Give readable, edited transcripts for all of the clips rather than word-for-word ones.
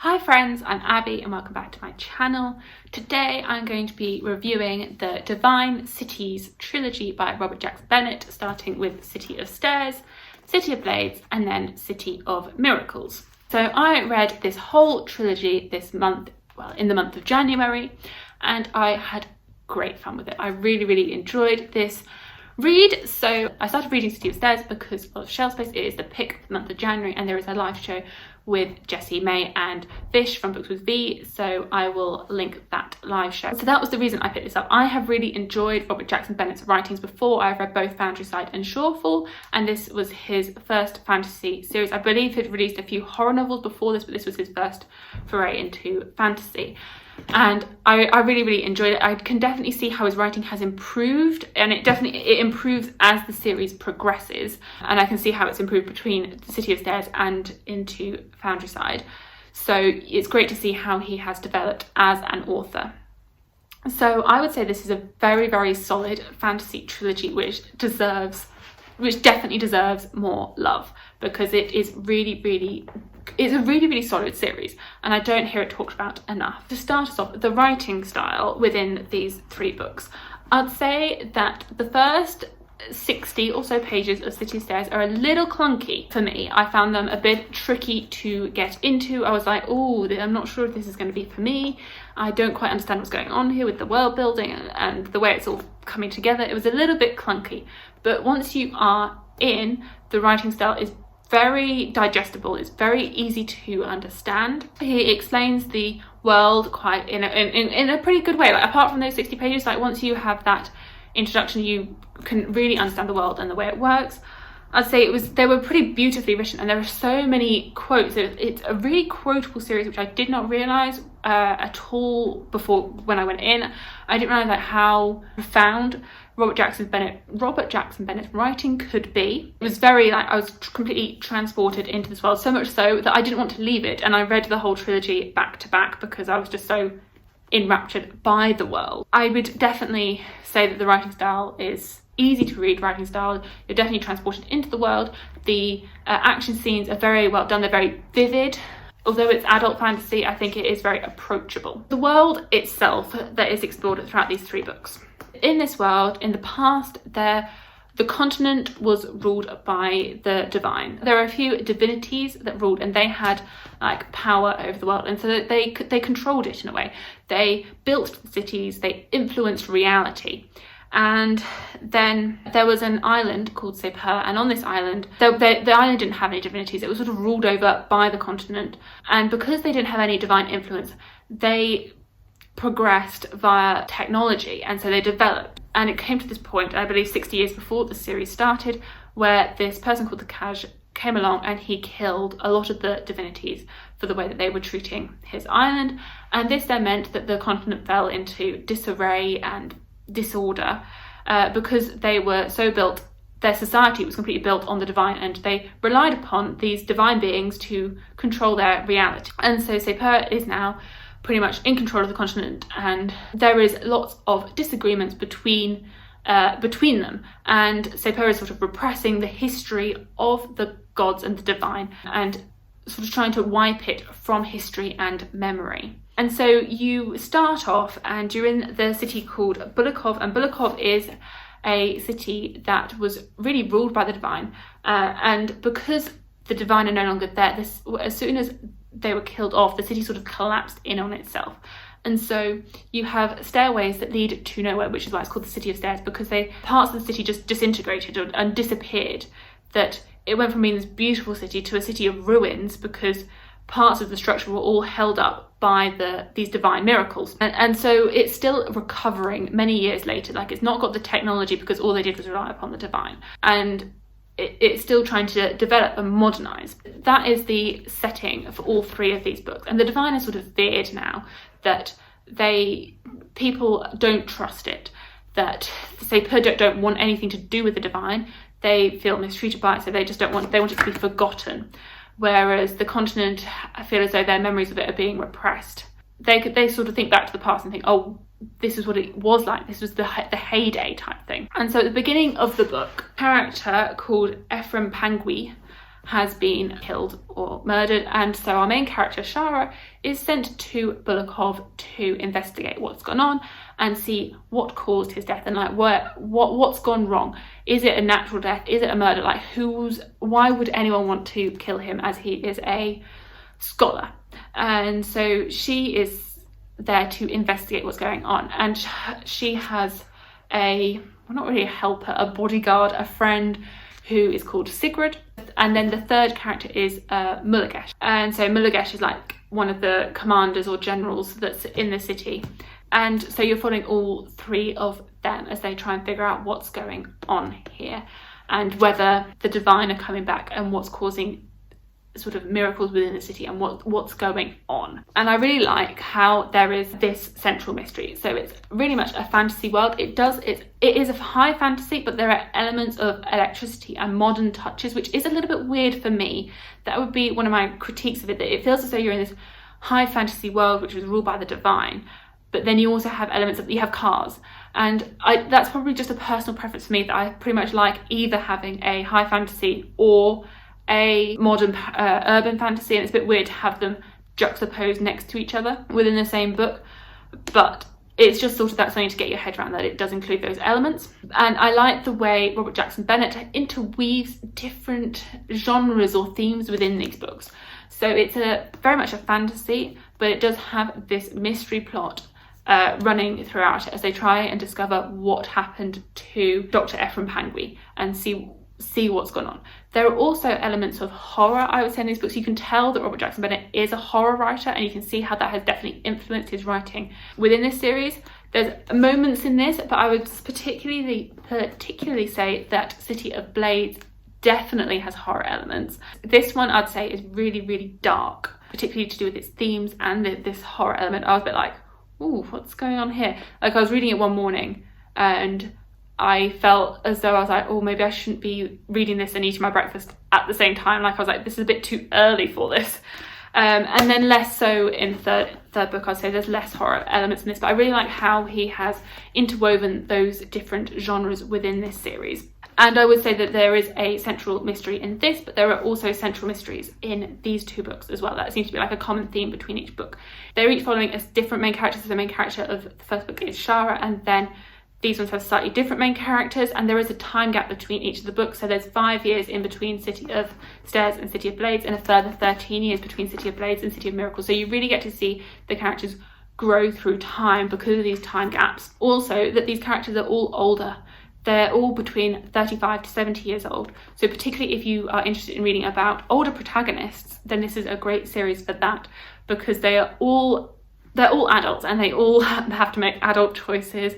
Hi friends, I'm Abby and welcome back to my channel. Today I'm going to be reviewing the Divine Cities trilogy by Robert Jackson Bennett, starting with City of Stairs, City of Blades and then City of Miracles. So I read this whole trilogy this month, in the month of January, and I had great fun with it. I really enjoyed this read. So I started reading City of Stairs because of shelf space. It is the pick of the month of January and there is a live show with Jessie, May and Vish from Books with V, so I will link that live show. So that was the reason I picked this up. I have really enjoyed Robert Jackson Bennett's writings before. I've read both Foundryside and Shorefall, and this was his first fantasy series. I believe he'd released a few horror novels before this, but this was his first foray into fantasy. And I really enjoyed it. I can definitely see how his writing has improved, and it improves as the series progresses, and I can see how it's improved between the City of Stairs and into Foundryside. So it's great to see how he has developed as an author. So I would say this is a very solid fantasy trilogy which definitely deserves more love, because it is it's a really solid series and I don't hear it talked about enough. To start us off, the writing style within these three books, I'd say that the first 60 or so pages of City of Stairs are a little clunky for me. I found them a bit tricky to get into. I was like, oh, I'm not sure if this is going to be for me. I don't quite understand what's going on here with the world building and the way it's all coming together. It was a little bit clunky, but once you are in, the writing style is very digestible. It's very easy to understand. He explains the world quite in a pretty good way. Like, apart from those 60 pages, like once you have that introduction, you can really understand the world and the way it works. I'd say they were pretty beautifully written, and there are so many quotes. It's a really quotable series, which I did not realise at all before when I went in. I didn't realise like how profound Robert Jackson Bennett's writing could be. It was very I was completely transported into this world, so much so that I didn't want to leave it, and I read the whole trilogy back to back because I was just so enraptured by the world. I would definitely say that the writing style is easy to read writing style. You're definitely transported into the world. The action scenes are very well done. They're very vivid. Although it's adult fantasy, I think it is very approachable. The world itself that is explored throughout these three books. In this world, in the past, the continent was ruled by the divine. There are a few divinities that ruled, and they had like power over the world, and so they controlled it in a way. They built the cities, they influenced reality. And then there was an island called Sepur, and on this island, the island didn't have any divinities. It was sort of ruled over by the continent, and because they didn't have any divine influence, they progressed via technology, and so they developed. And it came to this point, I believe 60 years before the series started, where this person called the Kaj came along and he killed a lot of the divinities for the way that they were treating his island. And this then meant that the continent fell into disarray and disorder because they were so built, their society was completely built on the divine, and they relied upon these divine beings to control their reality. And so Sepur is now pretty much in control of the continent, and there is lots of disagreements between them, and Sepur is sort of repressing the history of the gods and the divine and sort of trying to wipe it from history and memory. And so you start off and you're in the city called Bulakov, and Bulakov is a city that was really ruled by the divine, and because the divine are no longer there, as soon as they were killed off, the city sort of collapsed in on itself. And so you have stairways that lead to nowhere, which is why it's called the City of Stairs, because parts of the city just disintegrated and disappeared. That it went from being this beautiful city to a city of ruins because parts of the structure were all held up by these divine miracles. And so it's still recovering many years later. Like, it's not got the technology because all they did was rely upon the divine. And it's still trying to develop and modernise. That is the setting for all three of these books. And the divine has sort of veered now that people don't trust it, that Sepur don't want anything to do with the divine. They feel mistreated by it, so they want it to be forgotten. Whereas the continent, I feel as though their memories of it are being repressed. They sort of think back to the past and think, oh, this is what it was like. This was the heyday type thing. And so at the beginning of the book, a character called Ephraim Pangui has been killed or murdered, and so our main character Shara is sent to Bulakov to investigate what's gone on and see what caused his death and like what's gone wrong. Is it a natural death? Is it a murder? Like why would anyone want to kill him, as he is a scholar? And so she is there to investigate what's going on, and she has not really a helper, a bodyguard, a friend who is called Sigrid. And then the third character is Mulagesh. And so Mulagesh is like one of the commanders or generals that's in the city. And so you're following all three of them as they try and figure out what's going on here and whether the divine are coming back and what's causing sort of miracles within the city and what's going on. And I really like how there is this central mystery. So it's really much a fantasy world. It is a high fantasy, but there are elements of electricity and modern touches, which is a little bit weird for me. That would be one of my critiques of it, that it feels as though you're in this high fantasy world which was ruled by the divine, but then you also have elements of, you have cars. And that's probably just a personal preference for me, that I pretty much like either having a high fantasy or a modern urban fantasy, and it's a bit weird to have them juxtaposed next to each other within the same book, but it's just sort of that's something to get your head around, that it does include those elements. And I like the way Robert Jackson Bennett interweaves different genres or themes within these books. So it's very much a fantasy, but it does have this mystery plot running throughout it as they try and discover what happened to Dr. Ephraim Pangui and see what's gone on. There are also elements of horror, I would say, in these books. You can tell that Robert Jackson Bennett is a horror writer, and you can see how that has definitely influenced his writing within this series. There's moments in this, but I would particularly say that City of Blades definitely has horror elements. This one, I'd say, is really, really dark, particularly to do with its themes and this horror element. I was a bit like, ooh, what's going on here? Like, I was reading it one morning and I felt as though I was like, oh, maybe I shouldn't be reading this and eating my breakfast at the same time. Like, I was like, this is a bit too early for this. And then less so in third book, I'd say there's less horror elements in this, but I really like how he has interwoven those different genres within this series. And I would say that there is a central mystery in this, but there are also central mysteries in these two books as well. That seems to be like a common theme between each book. They're each following a different main character. So the main character of the first book is Shara, and then these ones have slightly different main characters, and there is a time gap between each of the books. So there's 5 years in between City of Stairs and City of Blades, and a further 13 years between City of Blades and City of Miracles. So you really get to see the characters grow through time because of these time gaps. Also, that these characters are all older. They're all between 35 to 70 years old. So particularly if you are interested in reading about older protagonists, then this is a great series for that, because they're all adults and they all have to make adult choices.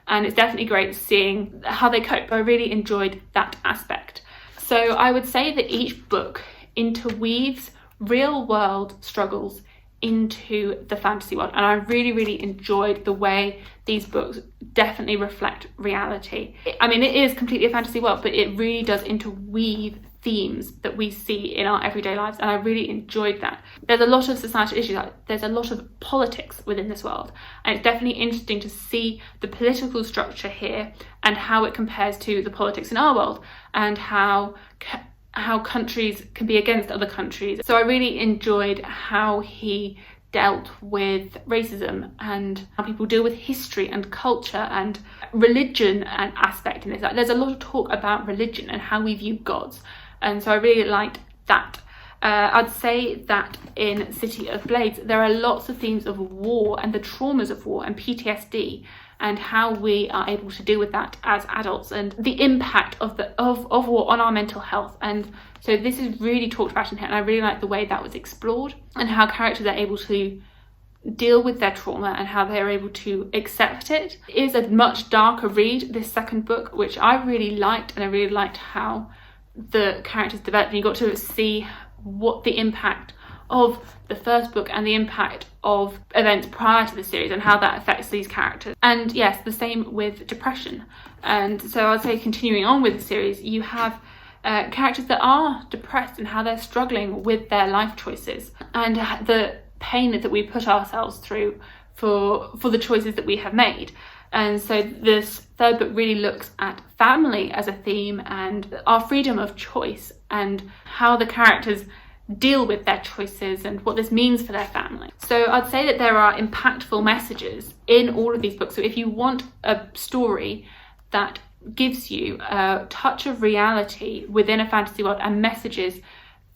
And it's definitely great seeing how they cope. I really enjoyed that aspect. So I would say that each book interweaves real world struggles into the fantasy world, and I really, really enjoyed the way these books definitely reflect reality. I mean, it is completely a fantasy world, but it really does interweave themes that we see in our everyday lives, and I really enjoyed that. There's a lot of societal issues, there's a lot of politics within this world, and it's definitely interesting to see the political structure here and how it compares to the politics in our world, and how countries can be against other countries. So I really enjoyed how he dealt with racism and how people deal with history and culture and religion and aspect in this. Like, there's a lot of talk about religion and how we view gods, and so I really liked that. I'd say that in City of Blades there are lots of themes of war and the traumas of war and PTSD, and how we are able to deal with that as adults, and the impact of war on our mental health. And so this is really talked about in here, and I really like the way that was explored, and how characters are able to deal with their trauma and how they're able to accept it. It is a much darker read, this second book, which I really liked, and I really liked how the characters developed, and you got to see what the impact of the first book and the impact of events prior to the series and how that affects these characters. And yes, the same with depression. And so I'd say, continuing on with the series, you have characters that are depressed and how they're struggling with their life choices and the pain that we put ourselves through for the choices that we have made. And so this third book really looks at family as a theme and our freedom of choice and how the characters deal with their choices and what this means for their family. So I'd say that there are impactful messages in all of these books. So if you want a story that gives you a touch of reality within a fantasy world and messages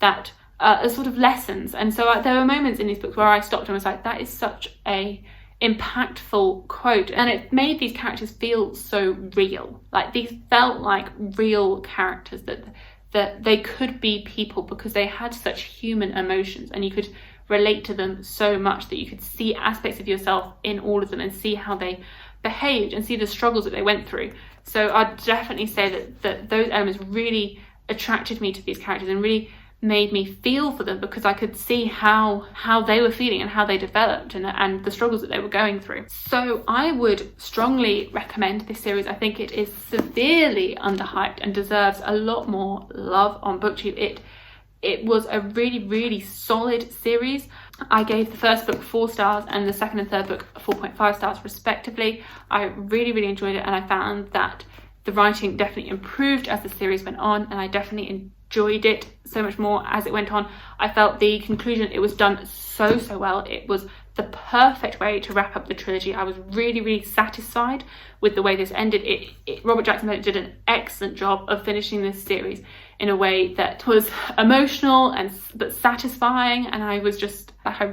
that are sort of lessons. And so there were moments in these books where I stopped and was like, that is such a impactful quote, and it made these characters feel so real. Like these felt like real characters, that they could be people because they had such human emotions and you could relate to them so much that you could see aspects of yourself in all of them and see how they behaved and see the struggles that they went through. So I'd definitely say that those elements really attracted me to these characters and really made me feel for them, because I could see how they were feeling and how they developed and the struggles that they were going through. So I would strongly recommend this series. I think it is severely underhyped and deserves a lot more love on BookTube. It was a really, really solid series. I gave the first book 4 stars and the second and third book 4.5 stars respectively. I really, really enjoyed it, and I found that the writing definitely improved as the series went on, and I definitely enjoyed it so much more as it went on. I felt the conclusion, it was done so well. It was the perfect way to wrap up the trilogy. I was really, really satisfied with the way this ended. Robert Jackson Bennett did an excellent job of finishing this series in a way that was emotional but satisfying, and I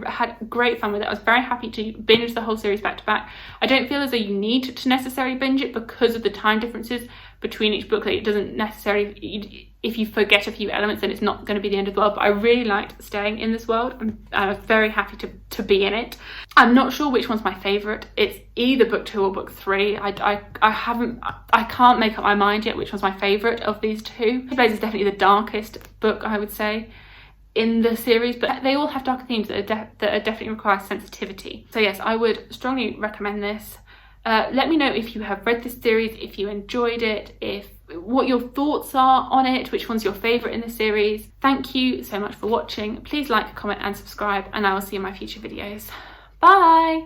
had great fun with it. I was very happy to binge the whole series back to back. I don't feel as though you need to necessarily binge it because of the time differences between each book. That it doesn't necessarily, if you forget a few elements, then it's not going to be the end of the world. But I really liked staying in this world, and I was very happy to be in it. I'm not sure which one's my favourite. It's either book 2 or book 3. I can't make up my mind yet which one's my favourite of these two. Blaze is definitely the darkest book, I would say, in the series, but they all have darker themes that definitely require sensitivity. So yes, I would strongly recommend this. Let me know if you have read this series, if you enjoyed it, what your thoughts are on it, which one's your favourite in the series. Thank you so much for watching. Please like, comment and subscribe, and I will see you in my future videos. Bye!